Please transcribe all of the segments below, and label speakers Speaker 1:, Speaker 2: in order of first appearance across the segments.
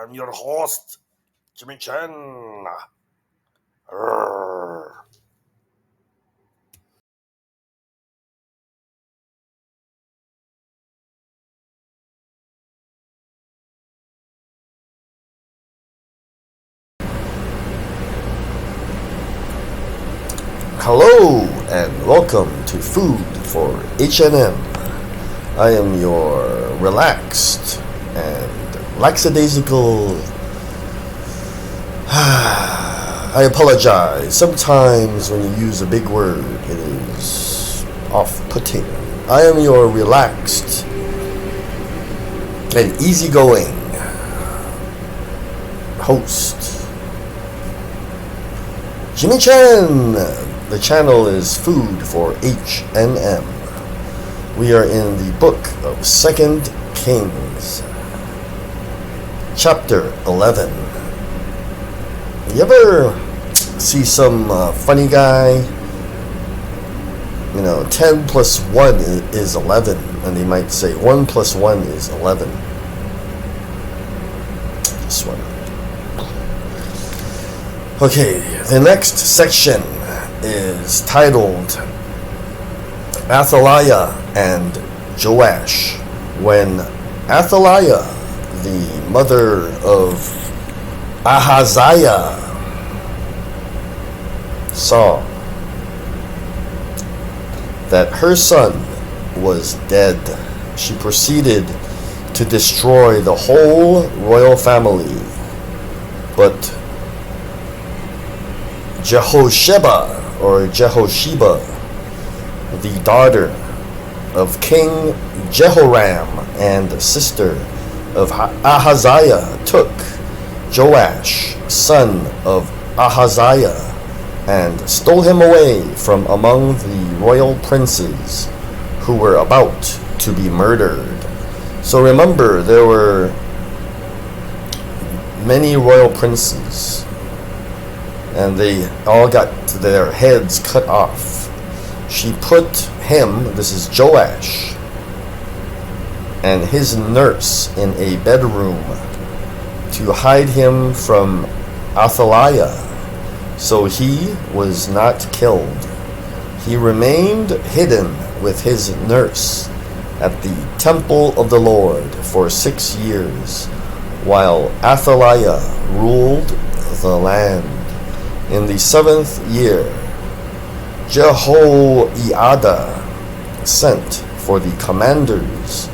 Speaker 1: I'm your host, Jimmy Chen. Arrgh. Hello and welcome to Food for HNM. I am your relaxed and lackadaisical. I apologize. Sometimes when you use a big word, it is off-putting. I am your relaxed and easygoing host, Jimmy Chen. The channel is Food for HNM. We are in the book of 2 Kings, chapter 11. You ever see some funny guy? 10 plus 1 is 11. And they might say 1 plus 1 is 11. This one. Okay, the next section is titled Athaliah and Joash. When Athaliah, the mother of Ahaziah, saw that her son was dead, she proceeded to destroy the whole royal family. But Jehosheba, the daughter of King Jehoram and sister of Ahaziah, took Joash, son of Ahaziah, and stole him away from among the royal princes who were about to be murdered. So remember, there were many royal princes, and they all got their heads cut off. She put him, this is Joash, and his nurse in a bedroom to hide him from Athaliah, so he was not killed. He remained hidden with his nurse at the temple of the Lord for 6 years, while Athaliah ruled the land. In the 7th year, Jehoiada sent for the commanders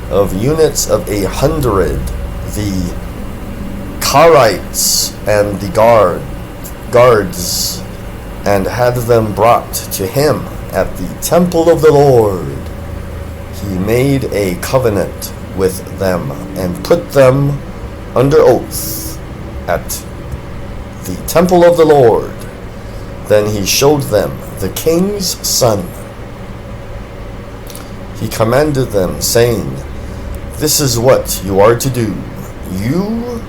Speaker 1: of units of 100, the Carites and the guards, and had them brought to him at the temple of the Lord. He made a covenant with them and put them under oath at the temple of the Lord. Then he showed them the king's son. He commanded them, saying, "This is what you are to do. You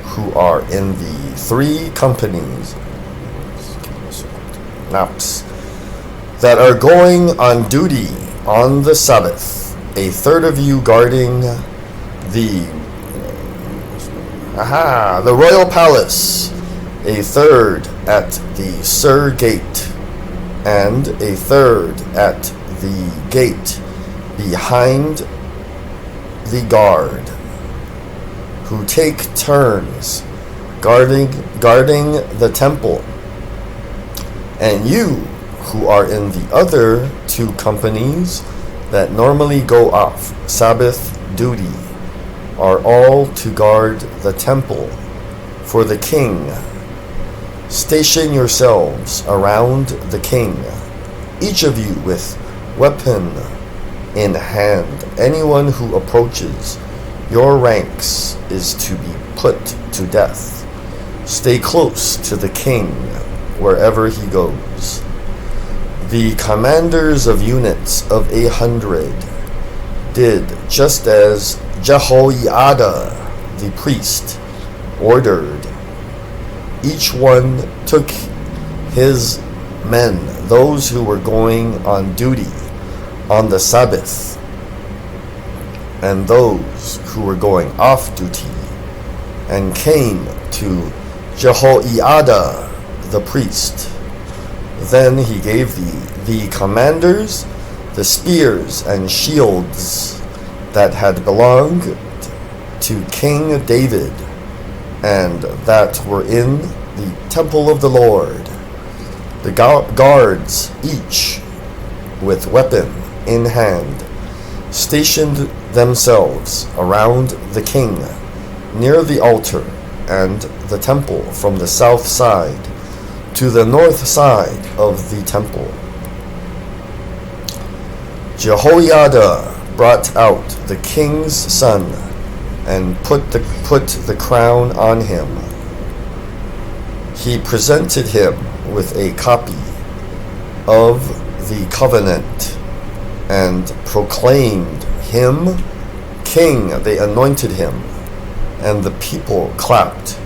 Speaker 1: who are in the 3 companies that are going on duty on the Sabbath, a third of you guarding the royal palace, a third at the Sur Gate, and a third at the gate behind the guard, who take turns guarding the temple. And you who are in the other 2 companies that normally go off Sabbath duty are all to guard the temple for the king. Station yourselves around the king, each of you with weapon in hand. Anyone who approaches your ranks is to be put to death. Stay close to the king wherever he goes." The commanders of units of 100 did just as Jehoiada the priest ordered. Each one took his men, those who were going on duty on the Sabbath, and those who were going off duty, and came to Jehoiada the priest. Then he gave the commanders the spears and shields that had belonged to King David, and that were in the temple of the Lord. The guards, each with weapon in hand, stationed themselves around the king, near the altar and the temple, from the south side to the north side of the temple. Jehoiada brought out the king's son and put the crown on him. He presented him with a copy of the covenant and proclaimed him king. They anointed him, and the people clapped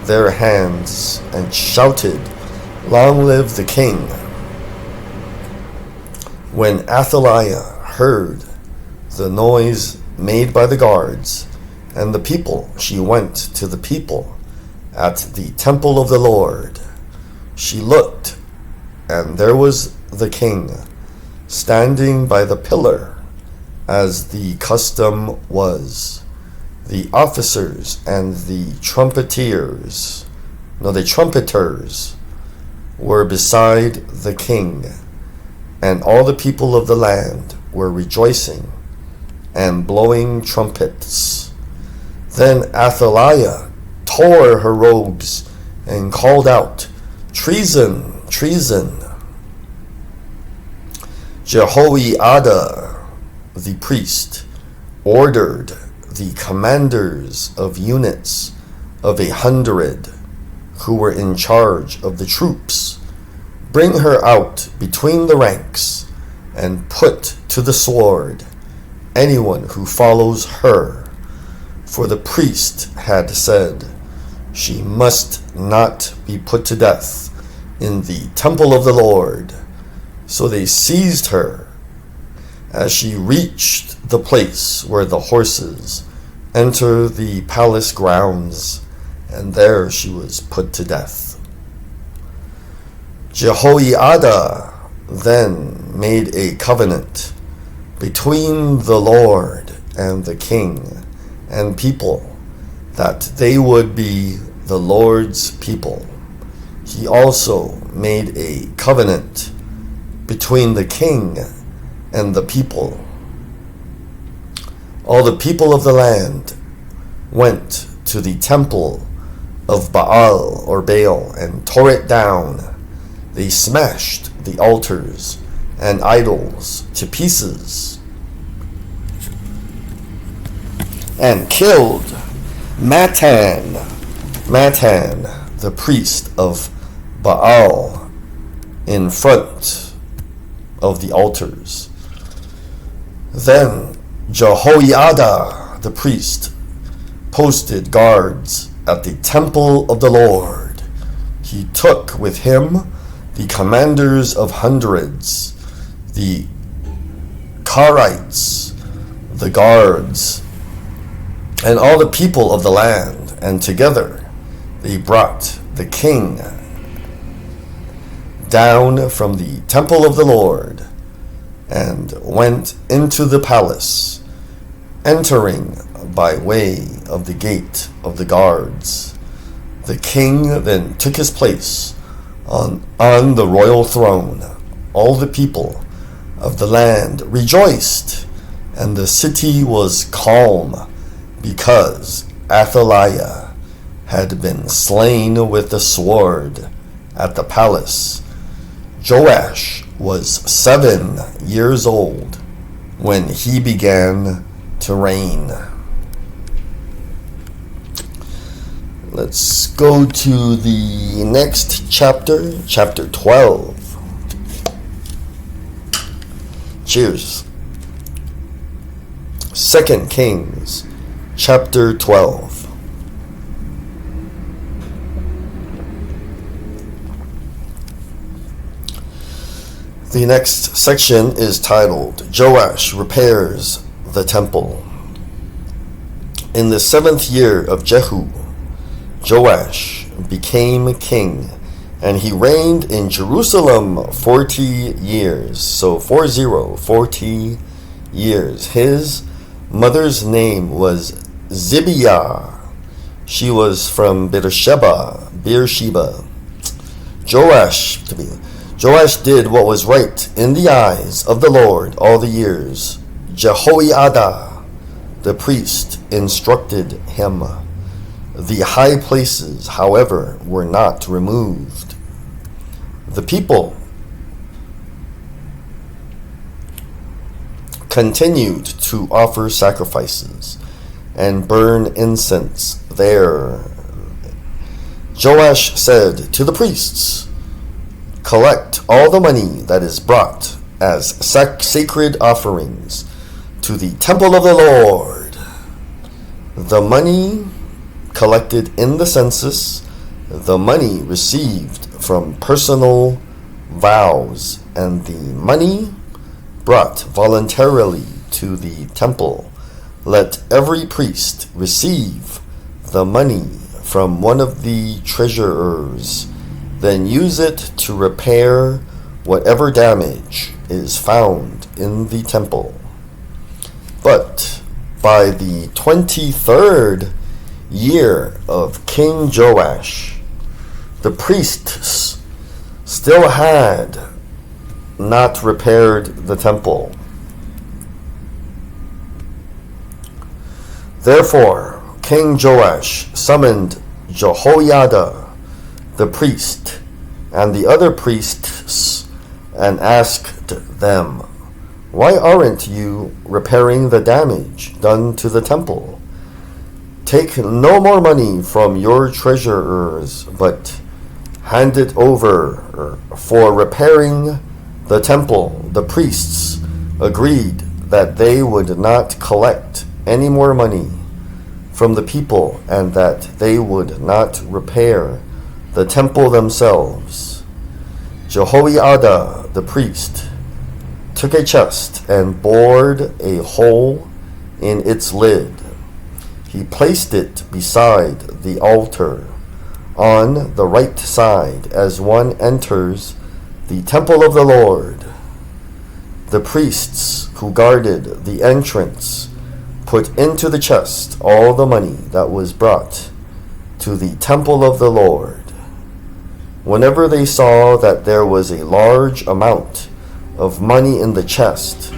Speaker 1: their hands and shouted, "Long live the king." When Athaliah heard the noise made by the guards and the people, she went to the people at the temple of the Lord. She looked, and there was the king standing by the pillar, as the custom was. The officers and the trumpeters were beside the king, and all the people of the land were rejoicing and blowing trumpets. Then Athaliah tore her robes and called out, "Treason, treason!" Jehoiada the priest ordered the commanders of units of 100 who were in charge of the troops, "Bring her out between the ranks and put to the sword anyone who follows her." For the priest had said, "She must not be put to death in the temple of the Lord." So they seized her as she reached the place where the horses enter the palace grounds, and there she was put to death. Jehoiada then made a covenant between the Lord and the king and people, that they would be the Lord's people. He also made a covenant between the king and the people. All the people of the land went to the temple of Baal or Baal and tore it down. They smashed the altars and idols to pieces and killed Matan, the priest of Baal, in front of the altars. Then Jehoiada the priest posted guards at the temple of the Lord. He took with him the commanders of hundreds, the Carites, the guards, and all the people of the land, and together they brought the king down from the temple of the Lord and went into the palace, entering by way of the gate of the guards. The king then took his place on the royal throne. All the people of the land rejoiced, and the city was calm, because Athaliah had been slain with the sword at the palace. Joash was 7 years old when he began to reign. Let's go to the next chapter, chapter 12. Cheers. 2 Kings, chapter 12. The next section is titled, Joash Repairs the Temple. In the 7th year of Jehu, Joash became king, and he reigned in Jerusalem 40 years. So 40 years. His mother's name was Zibiah. She was from Beersheba. Joash did what was right in the eyes of the Lord all the years. Jehoiada, the priest, instructed him. The high places, however, were not removed. The people continued to offer sacrifices and burn incense there. Joash said to the priests, "Collect all the money that is brought as sacred offerings to the temple of the Lord." The money collected in the census, the money received from personal vows, and the money brought voluntarily to the temple. Let every priest receive the money from one of the treasurers, then use it to repair whatever damage is found in the temple. But by the 23rd year of King Joash, the priests still had not repaired the temple. Therefore, King Joash summoned Jehoiada, the priest, and the other priests, and asked them, "Why aren't you repairing the damage done to the temple? Take no more money from your treasurers, but hand it over for repairing the temple." The priests agreed that they would not collect any more money from the people and that they would not repair the temple themselves. Jehoiada, the priest, took a chest and bored a hole in its lid. He placed it beside the altar on the right side as one enters the temple of the Lord. The priests who guarded the entrance put into the chest all the money that was brought to the temple of the Lord. Whenever they saw that there was a large amount of money in the chest,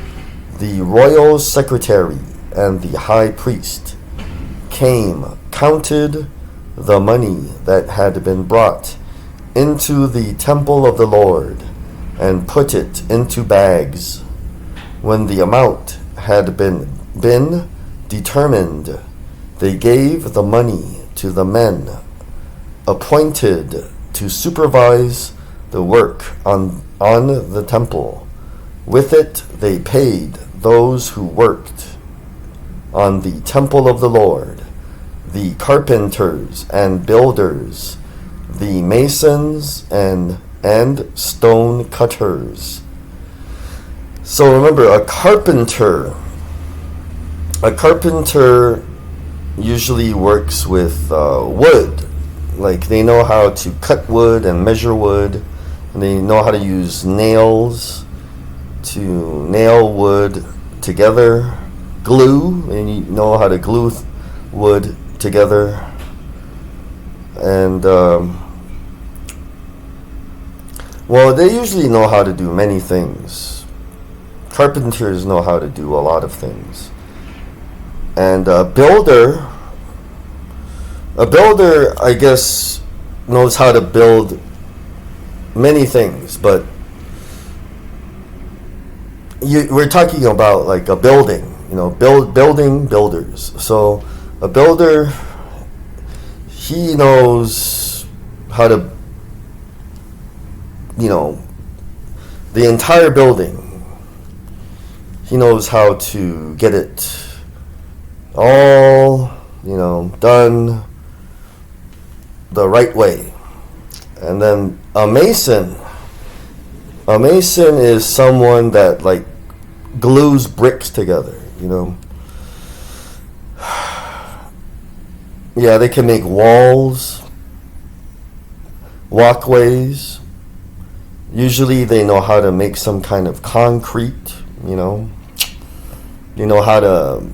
Speaker 1: the royal secretary and the high priest came, counted the money that had been brought into the temple of the Lord, and put it into bags. When the amount had been determined, they gave the money to the men appointed to supervise the work on the temple. With it they paid those who worked on the temple of the Lord, the carpenters and builders, the masons and stone cutters. So remember, a carpenter usually works with wood. Like, they know how to cut wood and measure wood, and they know how to use nails to nail wood together, glue, and you know how to glue wood together. And well, they usually know how to do many things. Carpenters know how to do a lot of things. And a builder, I guess, knows how to build many things, but we're talking about like a building, builders. So a builder, he knows how to, the entire building. He knows how to get it all, done the right way. And then a mason is someone that like glues bricks together, Yeah, they can make walls, walkways. Usually they know how to make some kind of concrete, you know. They know how to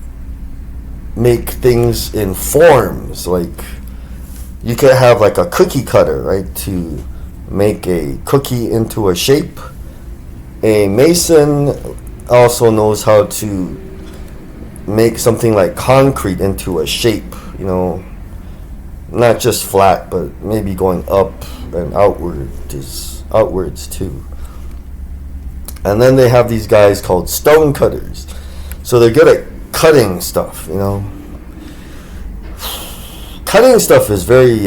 Speaker 1: make things in forms. Like, you could have like a cookie cutter, right, to make a cookie into a shape. A mason also knows how to make something like concrete into a shape, you know, not just flat, but maybe going up and outwards too. And then they have these guys called stone cutters. So they're good at cutting stuff, you know. Cutting stuff is very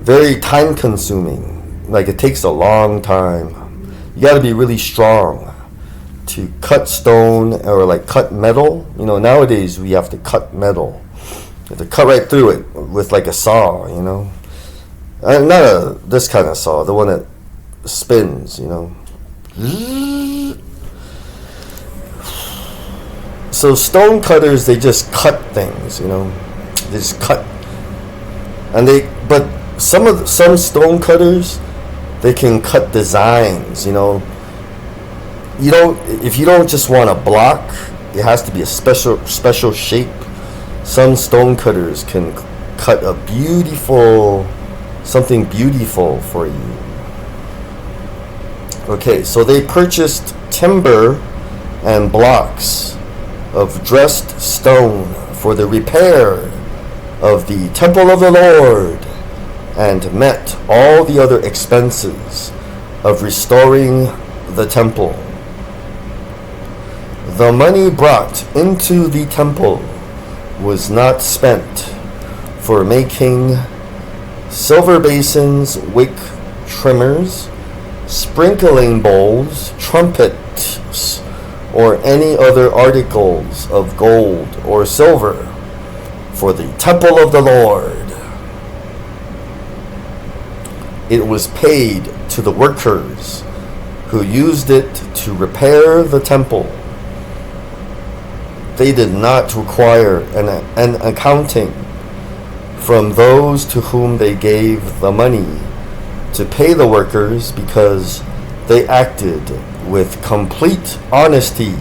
Speaker 1: very time consuming. Like, it takes a long time. You got to be really strong to cut stone or like cut metal. You know, nowadays we have to cut metal. You have to cut right through it with like a saw, you know. Not this kind of saw, the one that spins, you know. So stone cutters, they just cut things, you know. They just cut. But some stone cutters, they can cut designs, you know. If you don't just want a block, it has to be a special shape. Some stone cutters can cut something beautiful for you. Okay, so they purchased timber and blocks of dressed stone for the repair of the temple of the Lord, and met all the other expenses of restoring the temple. The money brought into the temple was not spent for making silver basins, wick trimmers, sprinkling bowls, trumpets, or any other articles of gold or silver for the temple of the Lord. It was paid to the workers who used it to repair the temple. They did not require an accounting from those to whom they gave the money to pay the workers, because they acted with complete honesty.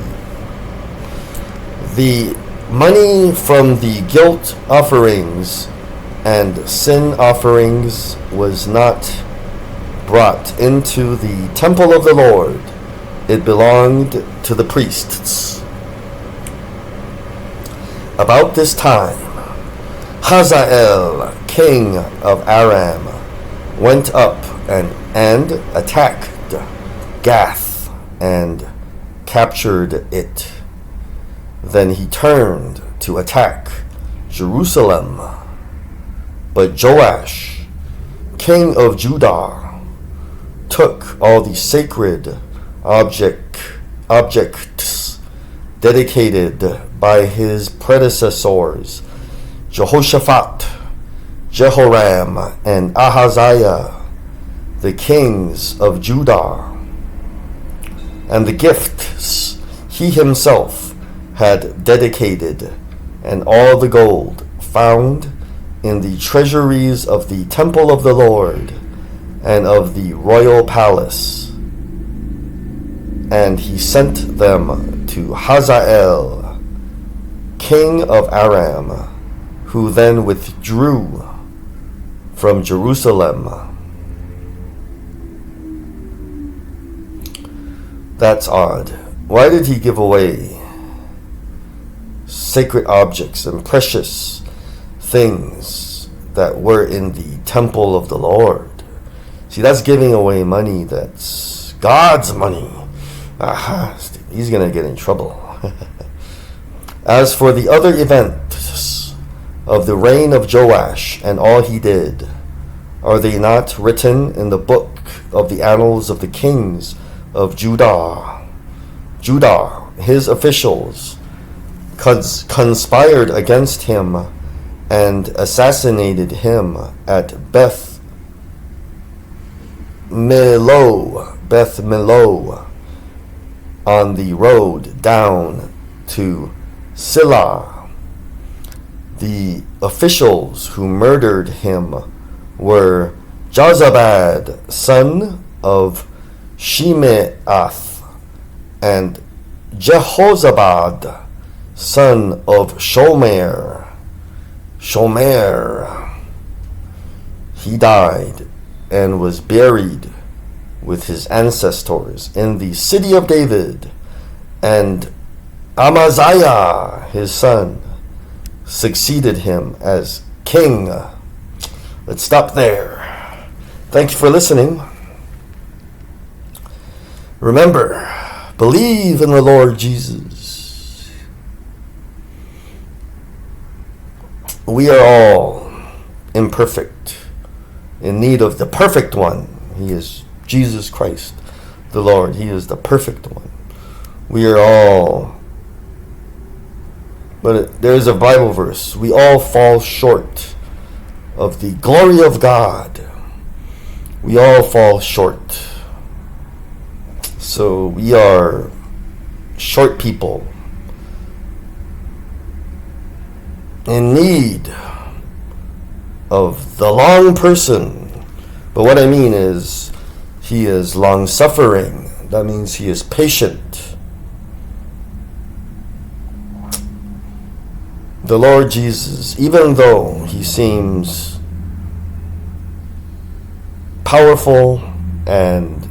Speaker 1: The money from the guilt offerings and sin offerings was not brought into the temple of the Lord. It belonged to the priests. About this time, Hazael, king of Aram, went up and attacked Gath and captured it. Then he turned to attack Jerusalem. But Joash, king of Judah, took all the sacred objects dedicated by his predecessors, Jehoshaphat, Jehoram, and Ahaziah, the kings of Judah, and the gifts he himself had dedicated, and all the gold found in the treasuries of the temple of the Lord and of the royal palace. And he sent them to Hazael, king of Aram, who then withdrew from Jerusalem. That's odd. Why did he give away sacred objects and precious things that were in the temple of the Lord? See, that's giving away money that's God's money. Aha, he's going to get in trouble. As for the other events of the reign of Joash and all he did, are they not written in the book of the annals of the kings of Judah? Judah, his officials, conspired against him and assassinated him at Beth Millo, on the road down to Silla. The officials who murdered him were Jozabad, son of Shimeath, and Jehozabad, son of Shomer. He died and was buried with his ancestors in the city of David, and Amaziah, his son, succeeded him as king. Let's stop there. Thank you for listening. Remember, believe in the Lord Jesus. We are all imperfect, in need of the perfect one. He is Jesus Christ, the Lord. He is the perfect one. We are all, but there is a Bible verse. We all fall short of the glory of God. We all fall short. So we are short people in need of the long person. But what I mean is, he is long suffering. That means he is patient. The Lord Jesus, even though he seems powerful, and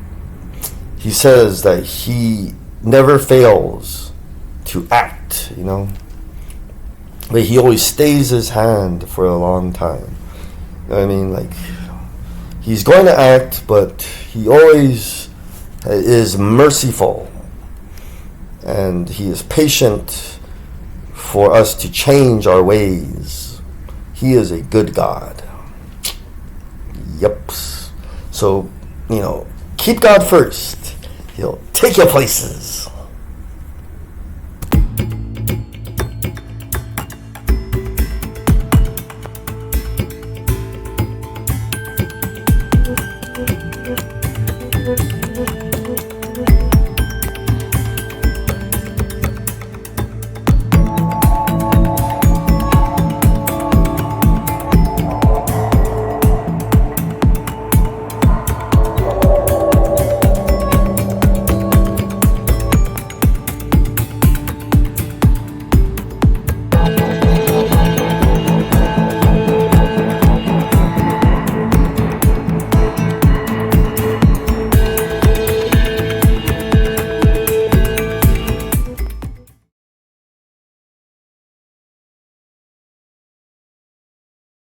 Speaker 1: he says that he never fails to act, but he always stays his hand for a long time. I mean, like, he's going to act, but he always is merciful, and he is patient for us to change our ways. He is a good God. Yep. So, keep God first. He'll take you places.